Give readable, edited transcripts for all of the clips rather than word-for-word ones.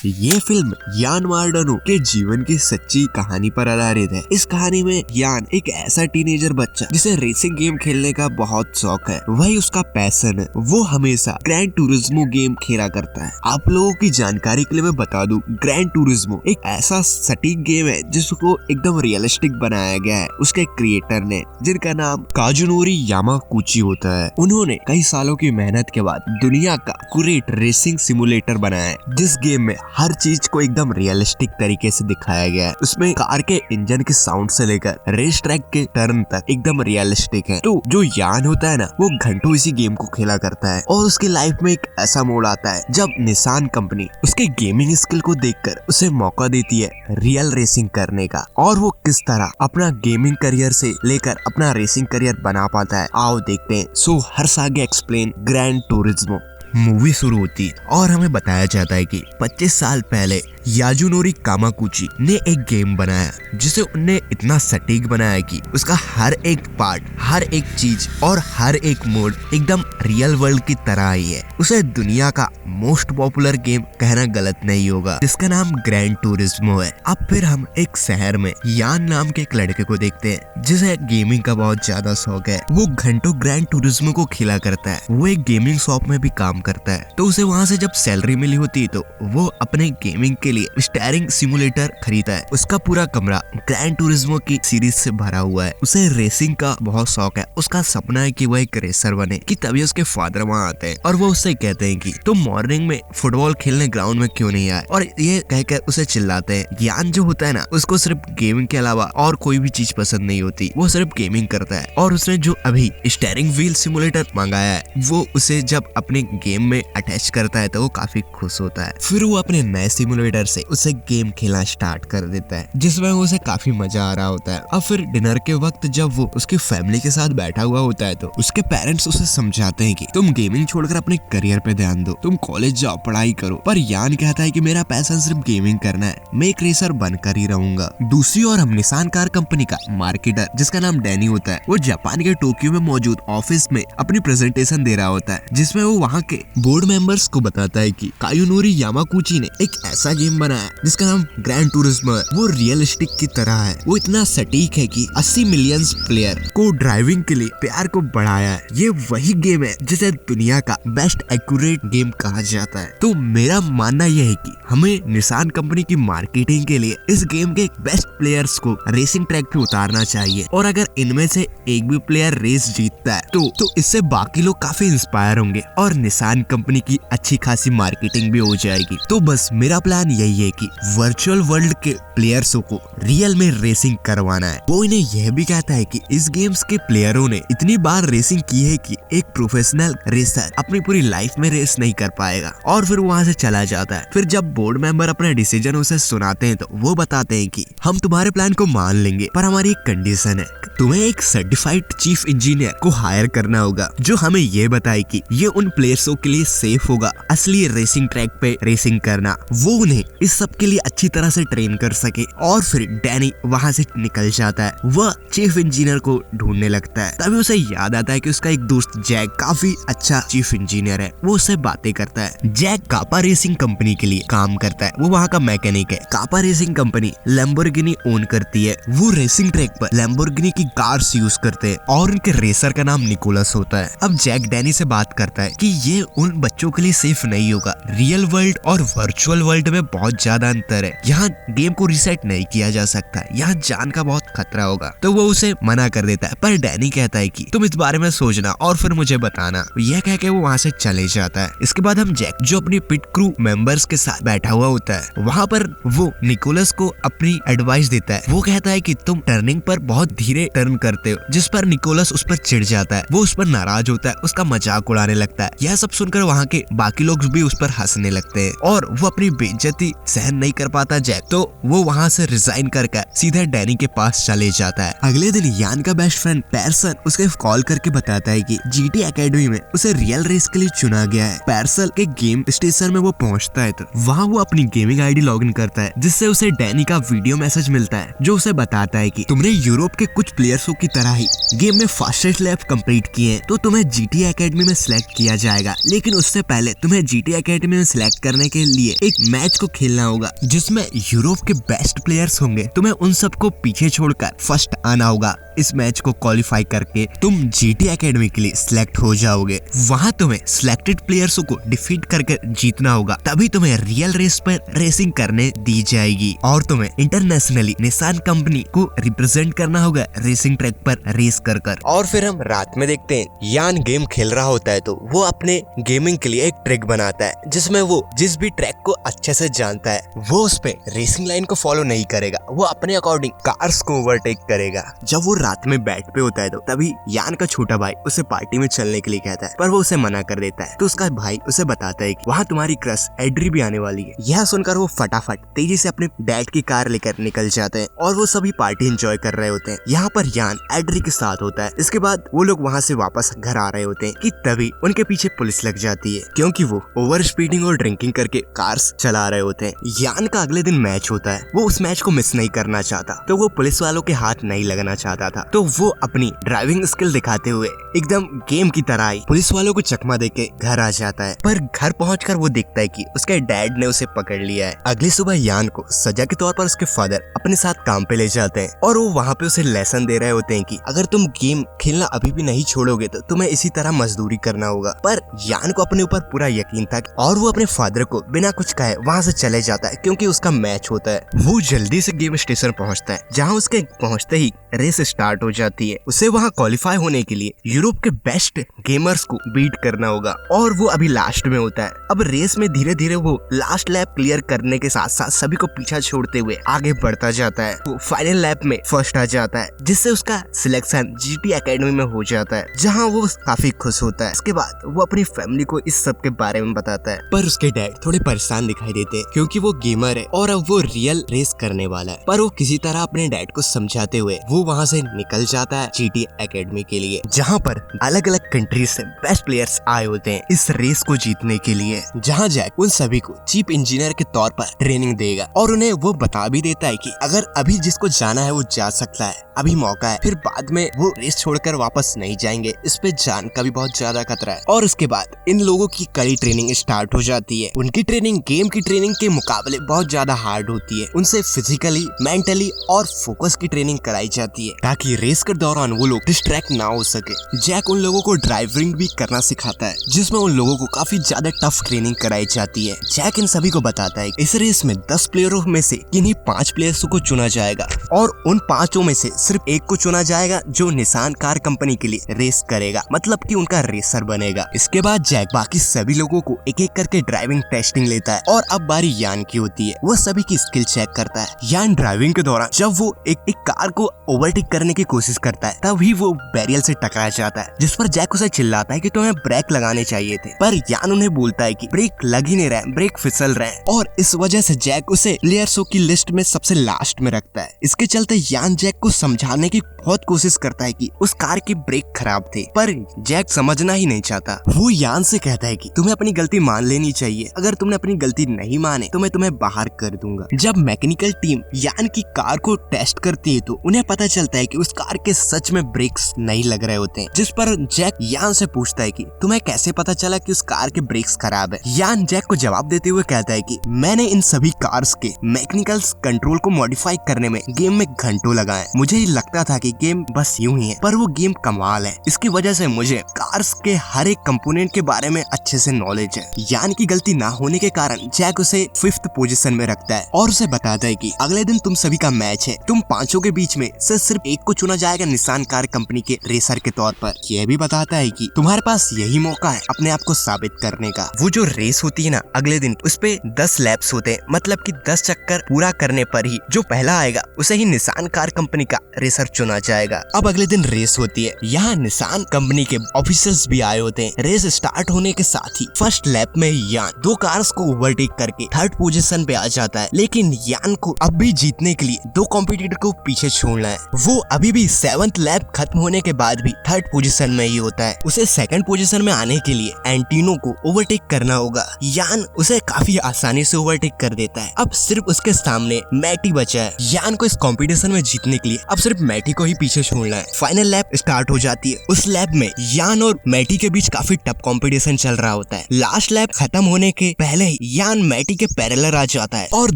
ये फिल्म यान मार्डनो के जीवन की सच्ची कहानी पर आधारित है। इस कहानी में यान एक ऐसा टीनेजर बच्चा जिसे रेसिंग गेम खेलने का बहुत शौक है, वही उसका पैशन है। वो हमेशा ग्रैंड टूरिज्मो गेम खेला करता है। आप लोगों की जानकारी के लिए मैं बता दूं, ग्रैंड टूरिज्मो एक ऐसा सटीक गेम है जिसको एकदम रियलिस्टिक बनाया गया है उसके क्रिएटर ने, जिनका नाम काजुनोरी यामागुची होता है। उन्होंने कई सालों की मेहनत के बाद दुनिया का ग्रेट रेसिंग सिमुलेटर बनाया है, जिस गेम में हर चीज को एकदम रियलिस्टिक तरीके से दिखाया गया है। उसमें कार के इंजन के साउंड से लेकर रेस ट्रैक के टर्न तक एकदम रियलिस्टिक है। तो जो यान होता है ना, वो घंटों इसी गेम को खेला करता है और उसकी लाइफ में एक ऐसा मोड़ आता है जब निसान कंपनी उसके गेमिंग स्किल को देखकर उसे मौका देती है रियल रेसिंग करने का, और वो किस तरह अपना गेमिंग करियर से लेकर अपना रेसिंग करियर बना पाता है, आओ देखते हैं। सो हर्षागे एक्सप्लेन ग्रैंड टूरिज्मो। मूवी शुरू होती है और हमें बताया जाता है कि 25 साल पहले याजुनोरी कामागुची ने एक गेम बनाया जिसे उनने इतना सटीक बनाया कि उसका हर एक पार्ट, हर एक चीज और हर एक मोड एकदम रियल वर्ल्ड की तरह ही है। उसे दुनिया का मोस्ट पॉपुलर गेम कहना गलत नहीं होगा, जिसका नाम ग्रैंड टूरिज्मो है। अब फिर हम एक शहर में यान नाम के एक लड़के को देखते हैं जिसे गेमिंग का बहुत ज्यादा शौक है। वो घंटों ग्रैंड टूरिज्मो को खेला करता है। वो एक गेमिंग शॉप में भी काम करता है, तो उसे वहाँ से जब सैलरी मिली होती है तो वो अपने गेमिंग के लिए स्टीयरिंग सिमुलेटर खरीदा है। उसका पूरा कमरा ग्रैंड टूरिज्मो की सीरीज से भरा हुआ है। उसे रेसिंग का बहुत शौक है। उसका सपना है कि वो एक रेसर बने। कि तभी उसके फादर वहाँ आते हैं और वो उससे कहते हैं कि तुम मॉर्निंग में फुटबॉल खेलने ग्राउंड में क्यों नहीं आए, और ये कहकर उसे चिल्लाते हैं। यान जो होता है ना, उसको सिर्फ गेमिंग के अलावा और कोई भी चीज पसंद नहीं होती, वो सिर्फ गेमिंग करता है। और उसने जो अभी स्टीयरिंग व्हील सिमुलेटर मंगाया है, वो उसे जब अपने गेम में अटैच करता है तो वो काफी खुश होता है। फिर वो अपने नए सिमुलेटर से उसे गेम खेलना स्टार्ट कर देता है, जिसमें उसे काफी मजा आ रहा होता है। अब फिर डिनर के वक्त जब वो उसकी फैमिली के साथ बैठा हुआ होता है तो उसके पेरेंट्स उसे समझाते हैं कि तुम गेमिंग छोड़कर अपने करियर पे ध्यान दो, तुम कॉलेज जाओ, पढ़ाई करो। पर यान कहता है कि मेरा पैशन सिर्फ गेमिंग करना है, मैं एक रेसर बनकर ही रहूंगा। दूसरी ओर हम निसान कार कंपनी का मार्केटर, जिसका नाम डैनी होता है, वो जापान के टोक्यो में मौजूद ऑफिस में अपनी प्रेजेंटेशन दे रहा होता है, जिसमें वो वहाँ के बोर्ड मेंबर्स को बताता है कि काजुनोरी यामागुची ने एक ऐसा गेम बनाया जिसका नाम ग्रैंड टूरिज्मो है। वो रियलिस्टिक की तरह है, वो इतना सटीक है कि 80 मिलियन प्लेयर को ड्राइविंग के लिए प्यार को बढ़ाया है। ये वही गेम है जिसे दुनिया का बेस्ट एक्यूरेट गेम कहा जाता है। तो मेरा मानना यह है कि हमें निसान कंपनी की मार्केटिंग के लिए इस गेम के बेस्ट प्लेयर्स को रेसिंग ट्रैक पे उतारना चाहिए, और अगर इनमें से एक भी प्लेयर रेस जीतता है तो इससे बाकी लोग काफी इंस्पायर होंगे और निसान कंपनी की अच्छी खासी मार्केटिंग भी हो जाएगी। तो बस मेरा प्लान यही है कि वर्चुअल वर्ल्ड के प्लेयर्सों को रियल में रेसिंग करवाना है। वो इन्हें यह भी कहता है कि इस गेम्स के प्लेयरों ने इतनी बार रेसिंग की है कि एक प्रोफेशनल रेसर अपनी पूरी लाइफ में रेस नहीं कर पाएगा, और फिर वहाँ से चला जाता है। फिर जब बोर्ड मेंबर अपने डिसीजन उसे सुनाते हैं तो वो बताते हैं कि हम तुम्हारे प्लान को मान लेंगे, पर हमारी एक कंडीशन है, तुम्हें एक सर्टिफाइड चीफ इंजीनियर को हायर करना होगा जो हमें ये बताए कि ये उन प्लेयर्सों के लिए सेफ होगा असली रेसिंग ट्रैक पे रेसिंग करना। वो उन्हें इस सब के लिए अच्छी तरह से ट्रेन कर सके। और फिर डैनी वहाँ से निकल जाता है। वह चीफ इंजीनियर को ढूंढने लगता है। तभी उसे याद आता है कि उसका एक दोस्त जैक काफी अच्छा चीफ इंजीनियर है। वो उससे बातें करता है। जैक कापा रेसिंग कंपनी के लिए काम करता है, वो वहाँ का मैकेनिक है। कापा रेसिंग कंपनी लैम्बोर्गिनी ओन करती है। वो रेसिंग ट्रैक पर लैम्बोर्गिनी की कार्स यूज करते हैं और उनके रेसर का नाम निकोलस होता है। अब जैक डैनी से बात करता है कि ये उन बच्चों के लिए सेफ नहीं होगा। रियल वर्ल्ड और वर्चुअल वर्ल्ड में बहुत ज्यादा अंतर है। यहाँ गेम को रिसेट नहीं किया जा सकता, यहाँ जान का बहुत खतरा होगा। तो वो उसे मना कर देता है, पर डैनी कहता है कि तुम इस बारे में सोचना और फिर मुझे बताना। यह कह के वो वहाँ से चले जाता है। इसके बाद हम जैक जो अपनी पिट क्रू मेंबर्स के साथ बैठा हुआ होता है, वहाँ पर वो निकोलस को अपनी एडवाइस देता है। वो कहता है कि तुम टर्निंग पर बहुत धीरे टर्न करते हो, जिस पर निकोलस उस पर चिढ़ जाता है। वो उस पर नाराज होता है, उसका मजाक उड़ाने लगता है। यह सब सुनकर वहाँ के बाकी लोग भी उस पर हंसने लगते हैं और वो अपनी बेइज्जती सहन नहीं कर पाता जैक, तो वो वहाँ से रिजाइन करके सीधे डैनी के पास चले जाता है। अगले दिन यान का बेस्ट फ्रेंड पैरसन उसके कॉल करके बताता है कि जीटी एकेडमी में उसे रियल रेस के लिए चुना गया है। पैरसन के गेम स्टेशन में वो पहुंचता है तो वहाँ वो अपनी गेमिंग आईडी लॉगिन करता है, जिससे उसे डैनी का वीडियो मैसेज मिलता है जो उसे बताता है कि तुमने यूरोप के कुछ प्लेयर्सों की तरह ही गेम में फास्टेस्ट लैप कंप्लीट किए हैं, तो तुम्हें जीटी एकेडमी में सिलेक्ट किया जाएगा। लेकिन उससे पहले तुम्हें जीटी एकेडमी में सिलेक्ट करने के लिए एक मैच को खेलना होगा जिसमें यूरोप के बेस्ट प्लेयर्स होंगे। तुम्हें उन सबको पीछे छोड़कर फर्स्ट आना होगा। इस मैच को क्वालिफाई करके तुम जीटी एकेडमी के लिए सिलेक्ट हो जाओगे। वहाँ तुम्हें सिलेक्टेड प्लेयर्सों को डिफीट करके जीतना होगा, तभी तुम्हें रियल रेस पर रेसिंग करने दी जाएगी और तुम्हें इंटरनेशनली निसान कंपनी को रिप्रेजेंट करना होगा रेसिंग ट्रैक पर रेस कर। और फिर हम रात में देखते हैं यान गेम खेल रहा होता है तो वो अपने गेमिंग के लिए एक ट्रैक बनाता है जिसमें वो जिस भी ट्रैक को अच्छे से जानता है वो उस पे रेसिंग लाइन को फॉलो नहीं करेगा, वो अपने अकॉर्डिंग कार्स को ओवरटेक करेगा। जब वो रात में बेड पे होता है तो तभी यान का छोटा भाई उसे पार्टी में चलने के लिए कहता है, पर वो उसे मना कर देता है। तो उसका भाई उसे बताता है कि वहाँ तुम्हारी क्रश एड्री भी आने वाली है। यह सुनकर वो फटाफट तेजी से अपने डैड की कार लेकर निकल जाते हैं और वो सभी पार्टी एंजॉय कर रहे होते हैं। यहाँ पर यान एड्री के साथ होता है। इसके बाद वो लोग वहाँ से वापस घर आ रहे होते हैं कि तभी उनके पीछे पुलिस लग जाती है क्योंकि वो ओवर स्पीडिंग और ड्रिंकिंग करके कार्स चला रहे होते हैं। यान का अगले दिन मैच होता है, वो उस मैच को मिस नहीं करना चाहता तो वो पुलिस वालों के हाथ नहीं लगना चाहता था। तो वो अपनी ड्राइविंग स्किल दिखाते हुए एकदम गेम की तरह ही पुलिस वालों को चकमा देके घर आ जाता है। पर घर पहुंचकर वो देखता है कि उसके डैड ने उसे पकड़ लिया है। अगली सुबह यान को सजा के तौर पर उसके फादर अपने साथ काम पे ले जाते हैं और वो वहाँ पे उसे लेसन दे रहे होते हैं कि अगर तुम गेम खेलना अभी भी नहीं छोड़ोगे तो तुम्हें इसी तरह मजदूरी करना होगा। पर यान को अपने ऊपर पूरा यकीन था और वो अपने फादर को बिना कुछ कहे वहाँ से चले जाता है क्योंकि उसका मैच होता है। वो जल्दी से गेम स्टेशन पहुँचता है जहाँ उसके पहुँचते ही रेस स्टार्ट हो जाती है। उसे वहाँ क्वालिफाई होने के लिए यूरोप के बेस्ट गेमर्स को बीट करना होगा और वो अभी लास्ट में होता है। अब रेस में धीरे धीरे वो लास्ट लैप क्लियर करने के साथ साथ सभी को पीछा छोड़ते हुए आगे बढ़ता जाता है। वो फाइनल लैप में फर्स्ट आ जाता है जिससे उसका सिलेक्शन जीटी एकेडमी में हो जाता है जहाँ वो काफी खुश होता है। इसके बाद वो अपनी फैमिली को इस सब के बारे में बताता है, पर उसके डैड थोड़े परेशान दिखाई देते हैं क्योंकि वो गेमर है और अब वो रियल रेस करने वाला है। पर वो किसी तरह अपने डैड को समझाते हुए वो वहाँ से निकल जाता है जीटी एकेडमी के लिए जहाँ पर अलग अलग कंट्रीज से बेस्ट प्लेयर्स आए होते हैं इस रेस को जीतने के लिए। जहाँ जैक उन सभी को चीफ इंजीनियर के तौर पर ट्रेनिंग देगा और उन्हें वो बता भी देता है कि अगर अभी जिसको जाना है वो जा सकता है, अभी मौका है, फिर बाद में वो रेस छोड़कर वापस नहीं जाएंगे, इस पे जान का भी बहुत ज्यादा खतरा है। और उसके बाद इन लोगों की कड़ी ट्रेनिंग स्टार्ट हो जाती है। उनकी ट्रेनिंग गेम की ट्रेनिंग के मुकाबले बहुत ज्यादा हार्ड होती है। उनसे फिजिकली, मेंटली और फोकस की ट्रेनिंग कराई जाती है ताकि रेस के दौरान वो लोग डिस्ट्रैक्ट ना हो सके। जैक उन लोगों को ड्राइविंग भी करना सिखाता है जिसमें उन लोगों को काफी ज्यादा टफ ट्रेनिंग कराई जाती है। जैक इन सभी को बताता है इस रेस में 10 प्लेयरों में से किन्हीं 5 प्लेयर्स को चुना जाएगा और उन 5 में से सिर्फ एक को चुना जाएगा जो निसान कार कंपनी के लिए रेस करेगा, मतलब कि उनका रेसर बनेगा। इसके बाद जैक बाकी सभी लोगों को एक एक करके ड्राइविंग टेस्टिंग लेता है और अब बारी यान की होती है। वो सभी की स्किल चेक करता है। यान ड्राइविंग के दौरान जब वो एक कार को ओवरटेक करने की कोशिश करता है तभी वो बैरियर से टकरा जाता है जिस पर जैक उसे चिल्लाता है कि तुम्हें ब्रेक लगाने चाहिए थे, पर यान उन्हें बोलता है कि ब्रेक लग ही नहीं रहा है, ब्रेक फिसल रहे हैं और इस वजह से जैक उसे प्लेयर्सों की लिस्ट में सबसे लास्ट में रखता है। इसके चलते यान जैक को समझाने की बहुत कोशिश करता है कि उस कार की ब्रेक खराब थे, पर जैक समझना ही नहीं चाहता। वो यान से कहता है कि तुम्हें अपनी गलती मान लेनी चाहिए, अगर तुमने अपनी गलती नहीं माने तो मैं तुम्हें बाहर कर दूंगा। जब मैकेनिकल टीम यान की कार को टेस्ट करती है तो उन्हें पता चलता है कि उस कार के सच में ब्रेक्स नहीं लग रहे होते हैं, जिस पर जैक यान से पूछता है कि तुम्हें कैसे पता चला कि उस कार के ब्रेक्स खराब है। यान जैक को जवाब देते हुए कहता है कि मैंने इन सभी कार्स के मैकेनिकल कंट्रोल को मॉडिफाई करने में गेम में घंटों लगाए। मुझे ही लगता था कि गेम बस यूं ही है, पर वो गेम कमाल है। इसकी वजह से मुझे कार्स के हर एक कंपोनेंट के बारे में अच्छे से नॉलेज है। यान की गलती ना होने के कारण जैक उसे 5th पोजीशन में रखता है और उसे बताता है कि अगले दिन तुम सभी का मैच है, तुम 5 के बीच में से सिर्फ एक को चुना जाएगा निसान कार कंपनी के रेसर के तौर पर। यह भी बताता है कि तुम्हारे पास यही मौका है अपने आप को साबित करने का। वो जो रेस होती है ना अगले दिन, उस पे 10 लैप्स होते हैं, मतलब कि 10 चक्कर पूरा करने पर ही जो पहला आएगा उसे ही निसान कार कंपनी का रेसर चुना जाएगा। अब अगले दिन रेस होती है। यहाँ निसान कंपनी के ऑफिसर्स भी आए होते हैं। रेस स्टार्ट होने के साथ ही फर्स्ट लैप में यान 2 कार्स को ओवरटेक करके 3rd पोजीशन पे आ जाता है, लेकिन यान को अब भी जीतने के लिए 2 कॉम्पिटिटर को पीछे छोड़ना है। वो अभी भी 7th लैप खत्म होने के बाद भी 3rd पोजीशन में ही होता है। उसे 2nd पोजीशन में आने के लिए एंटीनो को ओवरटेक करना होगा। यान उसे काफी आसानी से ओवरटेक कर देता है। अब सिर्फ उसके सामने मैटी बचा है। यान को इस कंपटीशन में जीतने के लिए अब सिर्फ मैटी को ही पीछे छोड़ना है। फाइनल लैप स्टार्ट हो जाती है। उस लैप में यान और मैटी के बीच काफी टफ कंपटीशन चल रहा होता है। लास्ट लैप खत्म होने के पहले ही यान मैटी के पैरेलल आ जाता है और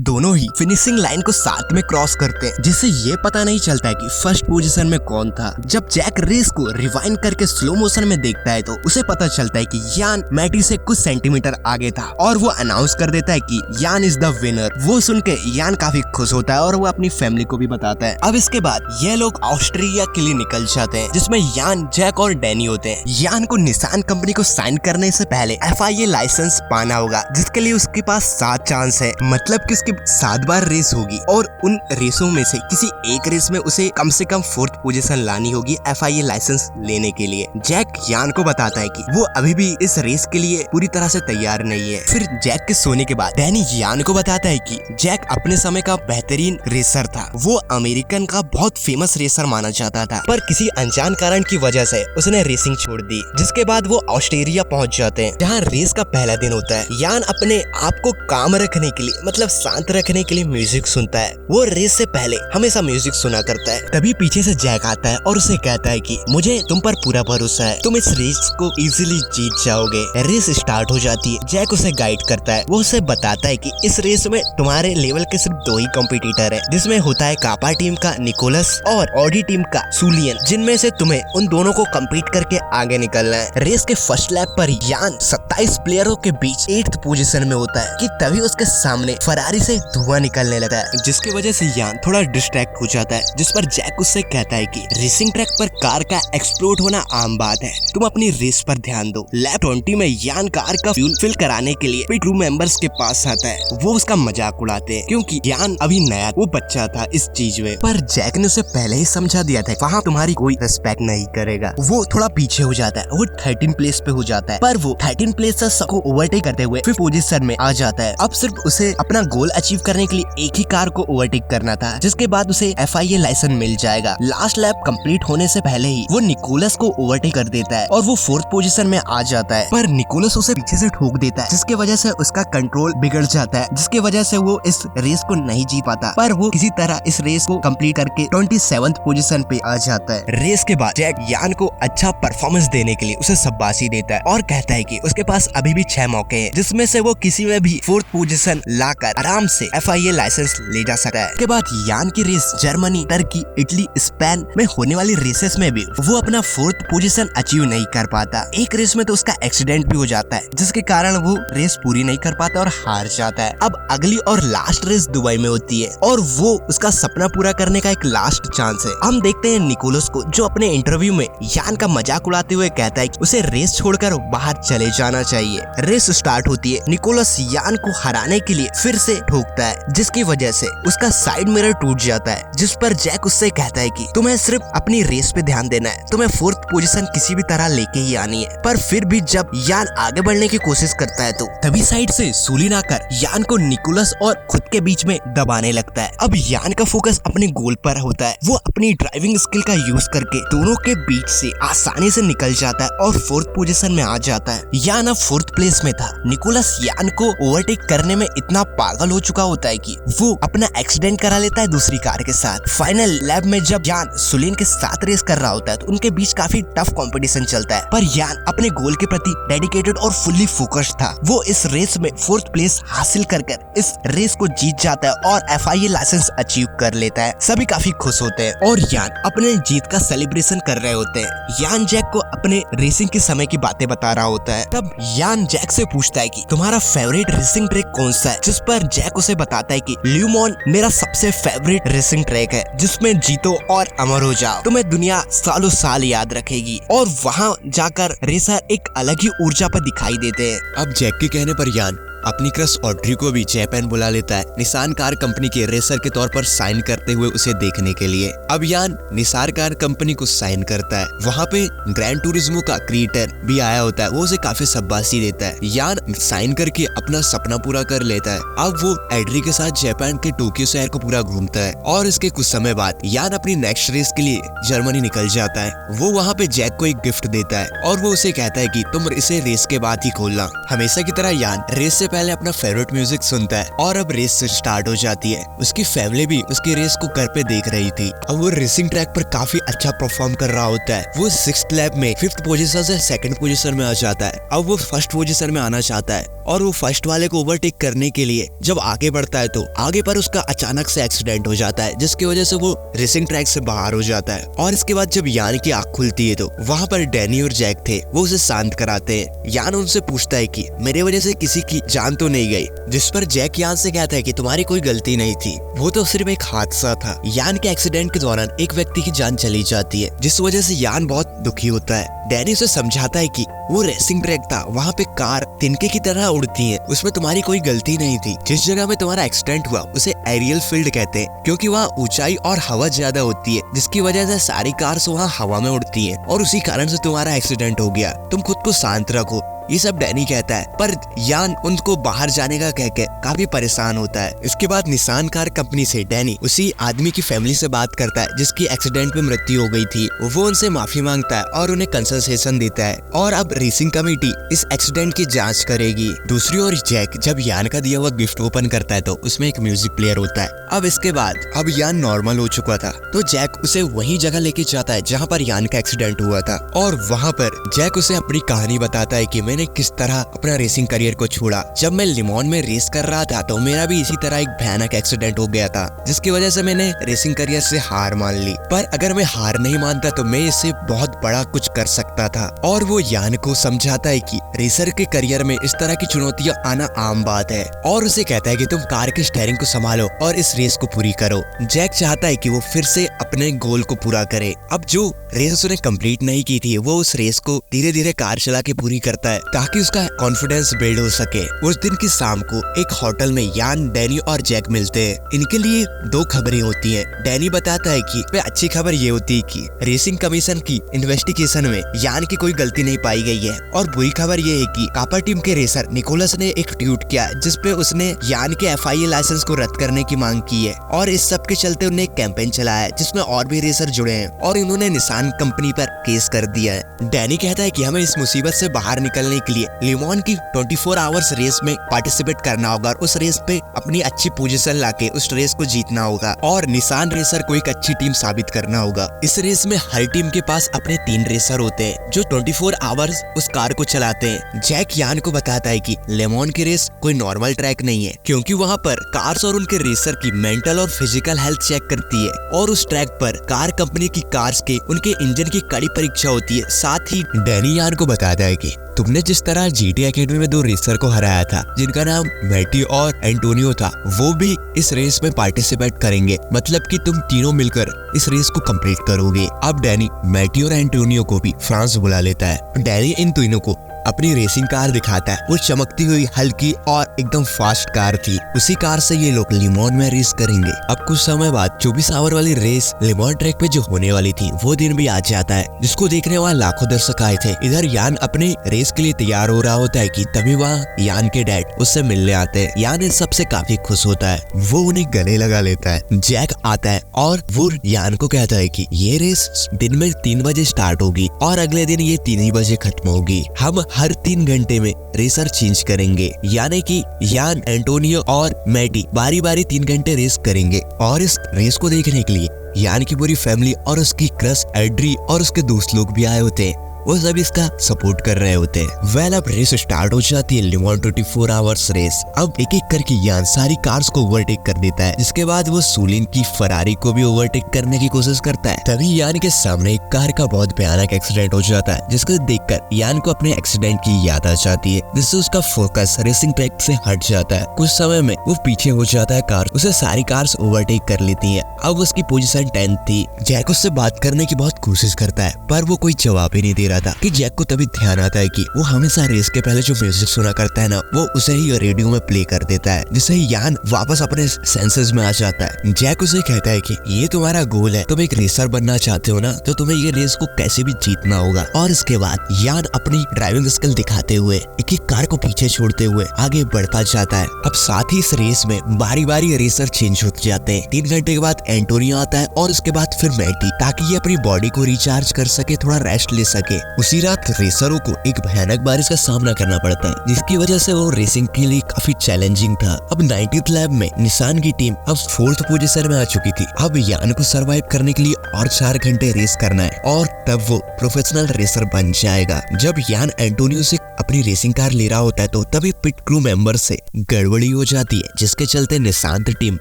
दोनों ही फिनिशिंग लाइन को साथ में क्रॉस करते हैं, जिससे ये पता नहीं चलता है कि फर्स्ट पोजीशन में कौन था। जब जैक रेस को रिवाइंड करके स्लो मोशन में देखता है तो उसे पता चलता है कि यान मैटी से कुछ सेंटीमीटर आगे था और वो अनाउंस कर देता है कि यान इज द विनर। वो सुन के यान काफी खुश होता है और वो अपनी फैमिली को भी बताता है। अब इसके बाद ये लोग ऑस्ट्रेलिया के लिए निकल जाते हैं, जिसमें यान, जैक और डैनी होते हैं। यान को निसान कंपनी को साइन करने से पहले FIA लाइसेंस पाना होगा, जिसके लिए उसके पास 7 चांस है, मतलब कि उसकी 7 बार रेस होगी और उन रेसों में से किसी एक रेस में उसे कम से कम 4th पोजीशन लानी होगी FIA लाइसेंस लेने के लिए। जैक यान को बताता है कि वो अभी भी इस रेस के लिए पूरी तरह से तैयार नहीं है। फिर जैक के सोने के बाद डैनी यान को बताता है कि जैक अपने समय का बेहतरीन रेसर था। वो अमेरिकन का बहुत फेमस रेसर माना जाता था, पर किसी अनजान कारण की वजह से उसने रेसिंग छोड़ दी, जिसके बाद वो ऑस्ट्रेलिया पहुंच जाते हैं, जहां रेस का पहला दिन होता है। यान अपने आप को काम रखने के लिए, मतलब शांत रखने के लिए म्यूजिक सुनता है। वो रेस से पहले हमेशा म्यूजिक सुना करता है। तभी पीछे से जैक आता है और उसे कहता है कि मुझे तुम पर पूरा भरोसा है, तुम इस रेस को इजीली जीत जाओगे। रेस स्टार्ट हो जाती है। जैक उसे गाइड करता है। वो उसे बताता है कि इस रेस में तुम्हारे लेवल के सिर्फ 2 ही कॉम्पिटिटर है, जिसमें होता है कापा टीम का निकोलस और ऑडी टीम का सुलियन, जिनमें से तुम्हें उन दोनों को कम्पीट करके आगे निकलना है। रेस के फर्स्ट लैप पर यान 27 प्लेयरों के बीच 8th पोजीशन में होता है कि तभी उसके सामने फरारी से धुआं निकलने लगता है, जिसकी वजह से यान थोड़ा डिस्ट्रैक्ट हो जाता है, जिस पर जैक उससे कहता है कि रेसिंग ट्रैक पर कार का एक्सप्लोड होना आम बात है, तुम अपनी रेस पर ध्यान दो। लैप 20 में यान कार का फ्यूल फिल कराने के लिए पिट रूम मेंबर्स के पास आता है। वो उसका मजाक उड़ाते हैं क्योंकि यान अभी नया, वो बच्चा था इस चीज में, पर जैक ने उसे पहले ही समझा दिया था वहाँ तुम्हारी कोई रिस्पेक्ट नहीं करेगा। वो थोड़ा पीछे हो जाता है, वो 13 प्लेस पे हो जाता है, पर वो 13 प्लेस से सबको ओवरटेक करते हुए 5th पोजीशन में आ जाता है। अब सिर्फ उसे अपना गोल अचीव करने के लिए एक ही कार को ओवरटेक करना था, जिसके बाद उसे FIA लाइसेंस मिल जाएगा। लास्ट लैप कंप्लीट होने से पहले ही वो निकोलस को ओवरटेक कर देता है और वो 4th पोजीशन में आ जाता है, पर निकोलस उसे पीछे से ठोक देता है, जिसकी वजह से उसका कंट्रोल बिगड़ जाता है, जिसकी वजह से वो इस रेस को नहीं जीत पाता। पर वो किसी तरह इस रेस को कंप्लीट करके 27th पोजीशन पे आ जाता है। रेस के बाद जैक यान को अच्छा परफॉर्मेंस देने के लिए उसे शाबाशी देता है और कहता है कि उसके पास अभी भी 6 मौके हैं, जिसमें से वो किसी में भी 4th पोजीशन लाकर आराम से FIA लाइसेंस ले जा सकता है। उसके बाद यान की race Germany, Turkey, Italy, Spain में होने वाली रेसेस में भी वो अपना 4th पोजीशन अचीव नहीं कर पाता। एक रेस में तो उसका एक्सीडेंट भी हो जाता है, जिसके कारण वो रेस पूरी नहीं कर पाता और हार जाता है। अब अगली और लास्ट रेस दुबई में होती है और वो उसका सपना पूरा करने का एक लास्ट चांस है। हम देखते हैं निकोलस को, जो अपने इंटरव्यू में यान का मजाक उड़ाते हुए कहता है कि उसे रेस छोड़कर बाहर चले जाना चाहिए। रेस स्टार्ट होती है। निकोलस यान को हराने के लिए फिर से ठोकता है, जिसकी वजह से उसका साइड मिरर टूट जाता है, जिस पर जैक उससे कहता है कि तुम्हें सिर्फ अपनी रेस पे ध्यान देना है, तुम्हें 4th पोजीशन किसी भी तरह लेके ही आनी है। पर फिर भी जब यान आगे बढ़ने की कोशिश करता है तो तभी साइड से सुलिन आकर यान को निकोलस और खुद के बीच में दबाने लगता है। अब यान का फोकस अपने गोल पर होता है। वो अपनी ड्राइविंग स्किल का यूज करके दोनों के बीच से आसानी से निकल जाता है और 4th पोजीशन में आ जाता है। यान अब 4th प्लेस में था। निकोलस यान को ओवरटेक करने में इतना पागल हो चुका होता है कि वो अपना एक्सीडेंट करा लेता है दूसरी कार के साथ। फाइनल लैब में जब यान सुलिन के साथ रेस कर रहा होता है तो उनके बीच काफी टफ कंपटीशन चलता है, पर यान अपने गोल के प्रति डेडिकेटेड और फुल्ली फोकस्ड था। वो इस रेस में 4th प्लेस हासिल कर इस रेस को जीत जाता है और FIA लाइसेंस अचीव कर लेता है। सभी काफी खुश होते हैं और यान अपने जीत का सेलिब्रेशन कर रहे होते हैं। यान जैक को अपने रेसिंग के समय की बातें बता रहा होता है। तब यान जैक से पूछता है कि तुम्हारा फेवरेट रेसिंग ट्रैक कौन सा है, जिस पर जैक उसे बताता है कि ल्यूमॉन मेरा सबसे फेवरेट रेसिंग ट्रैक है, जिसमें जीतो और अमर हो जाओ, तुम्हें दुनिया सालों साल याद रखेगी। और वहाँ जाकर रेसर एक अलग ही ऊर्जा पर दिखाई देते हैं। अब जैक के कहने पर यान अपनी क्रश ऑड्री को भी जापान बुला लेता है, निसान कार कंपनी के रेसर के तौर पर साइन करते हुए उसे देखने के लिए। अब यान निसान कार कंपनी को साइन करता है। वहाँ पे ग्रैंड टूरिज्मो का क्रिएटर भी आया होता है, वो उसे काफी शाबाशी देता है। यान साइन करके अपना सपना पूरा कर लेता है। अब वो एड्री के साथ जापान के टोक्यो शहर को पूरा घूमता है और इसके कुछ समय बाद यान अपनी नेक्स्ट रेस के लिए जर्मनी निकल जाता है। वो वहाँ पे जैक को एक गिफ्ट देता है और वो उसे कहता है कि तुम इसे रेस के बाद ही खोलना। हमेशा की तरह यान रेस से पहले अपना फेवरेट म्यूजिक सुनता है और अब रेस स्टार्ट हो जाती है। उसकी फैमिली भी उसकी रेस को घर पे देख रही थी। अब वो रेसिंग ट्रैक पर काफी अच्छा परफॉर्म कर रहा होता है। वो 6th लैप में 5th पोजीशन से 2nd पोजीशन में आ जाता है। अब वो 1st पोजीशन में आना चाहता है, और वो फर्स्ट वाले को ओवरटेक करने के लिए जब आगे बढ़ता है तो आगे पर उसका अचानक से एक्सीडेंट हो जाता है, जिसकी वजह से वो रेसिंग ट्रैक से बाहर हो जाता है। और इसके बाद जब यान की आंख खुलती है तो वहाँ पर डैनी और जैक थे, वो उसे शांत कराते हैं। यान उनसे पूछता है कि मेरे वजह से किसी की जान तो नहीं गई, जिस पर जैक यान से कहता है कि तुम्हारी कोई गलती नहीं थी, वो तो सिर्फ एक हादसा था। यान के एक्सीडेंट के दौरान एक व्यक्ति की जान चली जाती है, जिस वजह से यान बहुत दुखी होता है। डैनी उसे समझाता है कि वो रेसिंग ट्रैक था, वहाँ पे कार तिनके की तरह उड़ती है, उसमें तुम्हारी कोई गलती नहीं थी। जिस जगह में तुम्हारा एक्सीडेंट हुआ उसे एरियल फील्ड कहते हैं, क्योंकि वहाँ ऊंचाई और हवा ज्यादा होती है, जिसकी वजह से सारी कार्स वहाँ हवा में उड़ती है और उसी कारण से तुम्हारा एक्सीडेंट हो गया। तुम खुद को शांत रखो, ये सब डैनी कहता है। पर यान उनको बाहर जाने का कह के काफी परेशान होता है। इसके बाद निसान कार कंपनी से डैनी उसी आदमी की फैमिली से बात करता है जिसकी एक्सीडेंट में मृत्यु हो गई थी। वो उनसे माफी मांगता है और उन्हें कंसल्टेशन देता है और अब रेसिंग कमेटी इस एक्सीडेंट की जांच करेगी। दूसरी ओर जैक जब यान का दिया हुआ गिफ्ट ओपन करता है तो उसमें एक म्यूजिक प्लेयर होता है। अब इसके बाद अब यान नॉर्मल हो चुका था, तो जैक उसे वही जगह लेके जाता है जहाँ पर यान का एक्सीडेंट हुआ था और वहाँ पर जैक उसे अपनी कहानी बताता है कि मैंने किस तरह अपना रेसिंग करियर को छोड़ा। जब मैं लिमोन में रेस कर रहा था तो मेरा भी इसी तरह एक भयानक एक्सीडेंट हो गया था, जिसकी वजह से मैंने रेसिंग करियर से हार मान ली। पर अगर मैं हार नहीं मानता तो मैं इससे बहुत बड़ा कुछ कर सकता था। और वो यान को समझाता है कि रेसर के करियर में इस तरह की चुनौतियां आना आम बात है और उसे कहता है कि तुम कार के स्टीयरिंग को संभालो और इस रेस को पूरी करो। जैक चाहता है कि वो फिर से अपने गोल को पूरा करे। अब जो रेस उसने कंप्लीट नहीं की थी वो उस रेस को धीरे धीरे कार चला के पूरी करता है ताकि उसका कॉन्फिडेंस बिल्ड हो सके। उस दिन की शाम को एक होटल में यान, डैनी और जैक मिलते हैं। इनके लिए दो खबरें होती हैं। डैनी बताता है कि वे अच्छी खबर ये होती है कि रेसिंग कमीशन की इन्वेस्टिगेशन में यान की कोई गलती नहीं पाई गई है और बुरी खबर ये है कि कापा टीम के रेसर निकोलस ने एक ट्वीट किया जिसपे उसने यान के FIA लाइसेंस को रद्द करने की मांग की है और इस सब के चलते उन्हें एक कैंपेन चलाया है जिसमें और भी रेसर जुड़े हैं और इन्होंने निसान कंपनी पर केस कर दिया है। डैनी कहता है कि हमें इस मुसीबत से बाहर निकलने के लिए लिमोन की 24 आवर्स रेस में पार्टिसिपेट करना होगा और उस रेस पे अपनी अच्छी पोजीशन लाके उस रेस को जीतना होगा और निसान रेसर को एक अच्छी टीम साबित करना होगा। इस रेस में हर टीम के पास अपने 3 रेसर होते हैं जो 24 आवर्स उस कार को चलाते हैं। जैक यान को बताता है कि लेमोन की रेस कोई नॉर्मल ट्रैक नहीं है, क्योंकि वहाँ पर कार्स और उनके रेसर की मेंटल और फिजिकल हेल्थ चेक करती है और उस ट्रैक पर कार कंपनी की कार्स के उनके इंजन की कड़ी परीक्षा होती है। साथ ही डैनी यान को बताता है कि तुमने जिस तरह GT एकेडमी में 2 रेसर को हराया था जिनका नाम मैटी और एंटोनियो था, वो भी इस रेस में पार्टिसिपेट करेंगे, मतलब कि तुम तीनों मिलकर इस रेस को कंप्लीट करोगे। अब डैनी मैटी और एंटोनियो को भी फ्रांस बुला लेता है। डैनी इन तीनों को अपनी रेसिंग कार दिखाता है। वो चमकती हुई हल्की और एकदम फास्ट कार थी। उसी कार से ये लोग लिमोन में रेस करेंगे। अब कुछ समय बाद 24 आवर वाली रेस लिमोन ट्रैक पे जो होने वाली थी वो दिन भी आ जाता है, जिसको देखने वहाँ लाखों दर्शक आए थे। इधर यान अपने रेस के लिए तैयार हो रहा होता है कि तभी वहाँ यान के डैड उससे मिलने आते हैं। यान इन सबसे काफी खुश होता है, वो उन्हें गले लगा लेता है। जैक आता है और वो यान को कहता है कि ये रेस दिन में 3 बजे स्टार्ट होगी और अगले दिन ये 3 ही बजे खत्म होगी। हम हर 3 घंटे में रेसर चेंज करेंगे, यानी कि यान, एंटोनियो और मैटी बारी बारी 3 घंटे रेस करेंगे। और इस रेस को देखने के लिए यान की पूरी फैमिली और उसकी क्रश एड्री और उसके दोस्त लोग भी आए होते हैं। वो सब इसका सपोर्ट कर रहे होते हैं। वेल अब रेस स्टार्ट हो जाती है, लिमोन 24 आवर्स रेस। अब एक एक करके यान सारी कार्स को ओवरटेक कर देता है, जिसके बाद वो सूलिन की फरारी को भी ओवरटेक करने की कोशिश करता है। तभी यान के सामने एक कार का बहुत भयानक एक्सीडेंट हो जाता है, जिसको देखकर यान को अपने एक्सीडेंट की याद आ जाती है, जिससे उसका फोकस रेसिंग ट्रैक से हट जाता है। कुछ समय में वो पीछे हो जाता है कार, उसे सारी कार्स ओवरटेक कर लेती है। अब उसकी पोजीशन 10th थी। जैक उससे बात करने की बहुत कोशिश करता है, पर वो कोई जवाब ही नहीं दे रहा था कि जैक को तभी ध्यान आता है कि वो हमेशा रेस के पहले जो म्यूजिक सुना करता है ना, वो उसे ही रेडियो में प्ले कर देता है, जिससे यान वापस अपने सेंसेस में आ जाता है। जैक उसे कहता है कि ये तुम्हारा गोल है, तुम एक रेसर बनना चाहते हो ना, तो तुम्हें ये रेस को कैसे भी जीतना होगा। और इसके बाद यान अपनी ड्राइविंग स्किल दिखाते हुए एक एक कार को पीछे छोड़ते हुए आगे बढ़ता जाता है। अब साथ ही इस रेस में बारी बारी रेसर चेंज होते जाते हैं। 3 घंटे के बाद एंटोनियो आता है और उसके बाद फिर मैटी, ताकि ये अपनी बॉडी को रिचार्ज कर सके, थोड़ा रेस्ट ले सके। उसी रात रेसरों को एक भयानक बारिश का सामना करना पड़ता है, जिसकी वजह से वो रेसिंग के लिए काफी चैलेंजिंग था। अब 90th लैब में निसान की टीम अब 4th पोजीशन में आ चुकी थी। अब यान को सरवाइव करने के लिए और 4 घंटे रेस करना है और तब वो प्रोफेशनल रेसर बन जाएगा। जब यान एंटोनियो से अपनी रेसिंग कार ले रहा होता है तो तभी पिट क्रू मेंबर से गड़बड़ी हो जाती है, जिसके चलते निसान टीम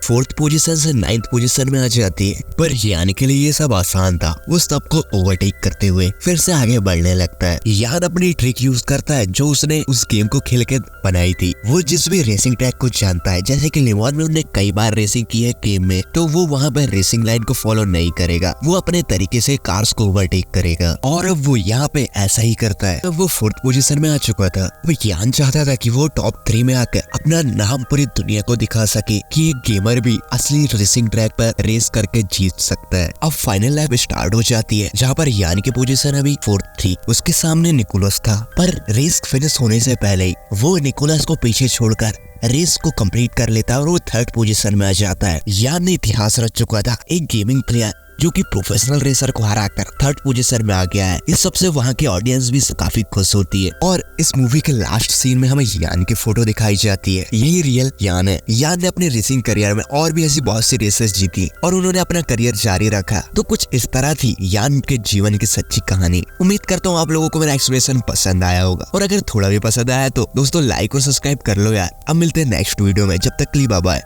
4th पोजीशन से 9th पोजीशन में आ जाती है। पर यान के लिए ये सब आसान था। वो सबको ओवरटेक करते हुए फिर से आगे बढ़ने लगता है। यान अपनी ट्रिक यूज करता है जो उसने उस गेम को खेल के बनाई थी। वो जिस भी रेसिंग ट्रैक को जानता है, जैसे कि लिमोन में उन्हें कई बार रेसिंग की है गेम में, तो वो वहाँ पर रेसिंग लाइन को फॉलो नहीं करेगा। वो अपने तरीके से कार्स को ओवरटेक करेगा और अब वो यहाँ पे ऐसा ही करता है। अब वो 4th पोजीशन में आ चुका था। वो यान चाहता था कि वो टॉप 3 में आकर अपना नाम पूरी दुनिया को दिखा सके कि एक गेमर भी असली रेसिंग ट्रैक पर रेस करके जीत सकता है। अब फाइनल लैप स्टार्ट हो जाती है, जहाँ पर यान की पोजीशन अभी 4th थी। उसके सामने निकोलस था, पर रेस फिनिश होने से पहले ही वो निकोलस को पीछे छोड़कर रेस को कंप्लीट कर लेता है और वो 3rd पोजीशन में आ जाता है। यान ने इतिहास रच चुका था, एक गेमिंग प्लेयर जो कि प्रोफेशनल रेसर को हराकर 3rd पोजीशन में आ गया है। इस सबसे वहाँ की ऑडियंस भी काफी खुश होती है। और इस मूवी के लास्ट सीन में हमें यान की फोटो दिखाई जाती है। यही रियल यान है। यान ने अपने रेसिंग करियर में और भी ऐसी बहुत सी रेसेस जीती और उन्होंने अपना करियर जारी रखा। तो कुछ इस तरह थी यान के जीवन की सच्ची कहानी। उम्मीद करता हूँ आप लोगों को मेरा एक्सप्लेनेशन पसंद आया होगा, और अगर थोड़ा भी पसंद आया तो दोस्तों लाइक और सब्सक्राइब कर लो यार। अब मिलते हैं नेक्स्ट वीडियो में, जब तक के लिए बाय बाय।